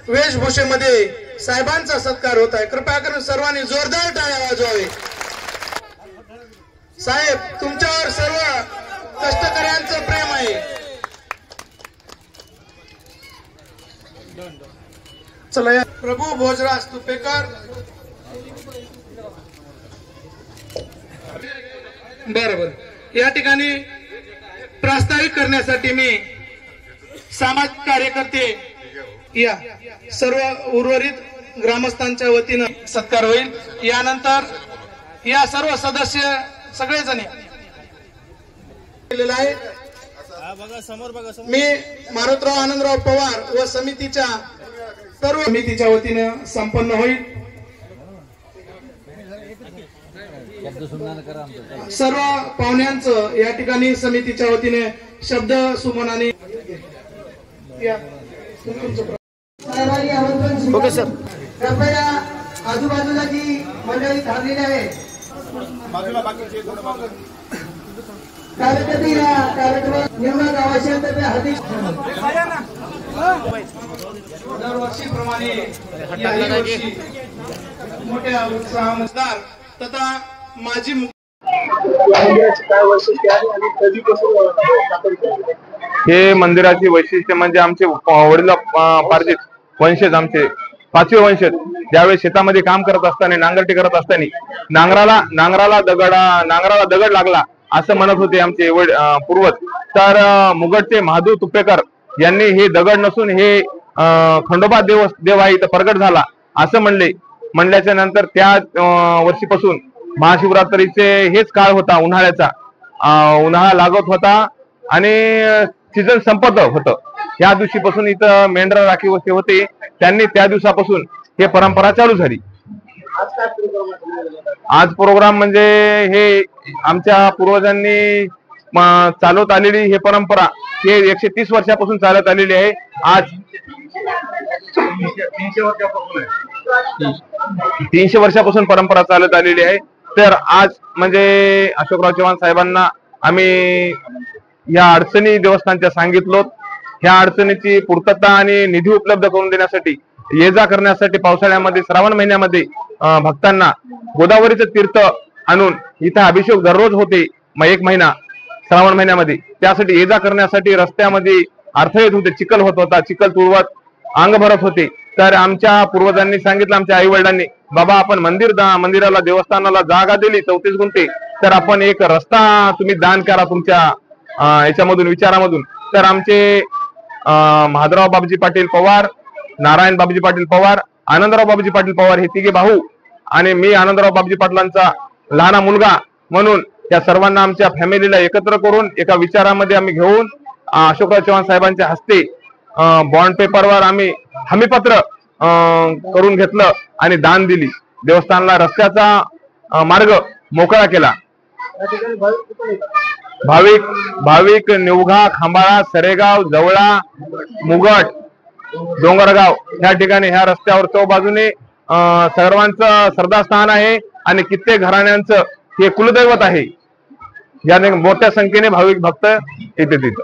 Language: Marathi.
वेशभूषेमध्ये साहेबांचा सत्कार होत आहे। कृपया करून सर्वांनी जोरदार टाळ्या वाजवावे। साहेब, तुमच्यावर सर्व कष्टकऱ्यांचं प्रेम आहे। चला या प्रभू भोजराज तुपेकर। बरोबर, या ठिकाणी प्रास्ताविक करण्यासाठी मी समाज कार्यकर्ते या सर्व उर्वरित ग्रामस्थांच्या वतीनं सत्कार होईल। यानंतर या सर्व सदस्य सगळेजण केलेला आहे। मी मारुतराव आनंदराव पवार व समितीच्या सर्व समितीच्या वतीनं संपन्न होईल। सर्व पाहुण्यांचं या ठिकाणी समितीच्या वतीने शब्द सुमनाने ओके सर। कृपया आजूबाजूला जी मंडळी थांबलेली आहे दरवर्षीप्रमाणे मोठ्या उत्साहानुसार तथा माझी हे मंदिराची वैशिष्ट्य म्हणजे आमचे वडिलोपार्जित वंशज, आमचे 5वे वंशज ज्यावेळेस शेतामध्ये काम करत असताना, नांगरटी करत असताना नांगराला दगड लागला असं म्हणत होते आमचे पूर्वज। तर मुगटचे महादेव तुपेकर यांनी हे दगड नसून हे खंडोबा देव आहे इथं प्रगट झाला असं म्हणल्याच्या नंतर त्या वर्षीपासून महाशिवरात्रीचे हेच काळ होता, उन्हाळा लागत होता आणि सीझन संपत होतं। या दिवशीपासून इथं मेंढरा राखी वस्ती होते, त्यांनी त्या दिवसापासून हे परंपरा चालू झाली। आज प्रोग्राम म्हणजे हे आमच्या पूर्वजांनी चालवत आलेली हे परंपरा हे 130 वर्षापासून चालत आलेली आहे। आज 300 वर्षापासून परंपरा चालत आलेली आहे। तर आज म्हणजे अशोकराव चव्हाण साहेबांना आम्ही या अडचणी देवस्थानच्या सांगितलो। ह्या अडचणीची पूर्तता आणि निधी उपलब्ध करून देण्यासाठी, ये जा करण्यासाठी पावसाळ्यामध्ये श्रावण महिन्यामध्ये भक्तांना गोदावरीचं तीर्थ आणून इथं अभिषेक दररोज होते, मग 1 महिना श्रावण महिन्यामध्ये त्यासाठी ये जा करण्यासाठी रस्त्यामध्ये अडथळे येत होते, चिखल होत होता, चिखल तुळवत अंग भरत होते। तर आमच्या पूर्वजांनी सांगितलं, आमच्या आई वडिलांनी, बाबा आपण मंदिराला देवस्थानाला जागा दिली 34 गुंठे, तर आपण एक रस्ता तुम्ही दान करा तुमच्या याच्यामधून विचारामधून। तर आमचे महादराव बाबजी पाटील पवार, नारायण बाबजी पाटील पवार, आनंदराव बाबजी पाटील पवार हे तिघे भाऊ आणि मी आनंदराव बापजी पाटलांचा लहान मुलगा म्हणून या सर्वांना आमच्या फॅमिलीला एकत्र करून एका विचारामध्ये आम्ही घेऊन अशोकराव चव्हाण साहेबांच्या हस्ते बॉन्ड पेपरवर आम्ही हमीपत्र करून घेतलं आणि दान दिली. देवस्थानला रस्त्याचा मार्ग मोकळा केला. भाविक निवघा, खांबाळा, सरेगाव, जवळा, मुगट, डोंगरगाव ह्या ठिकाणी ह्या रस्त्यावर चौबाजूने सर्वांचं श्रद्धास्थान आहे आणि कित्येक घराण्यांचं हे कुलदैवत आहे. याने मोठ्या संख्येने भाविक भक्त येते तिथं.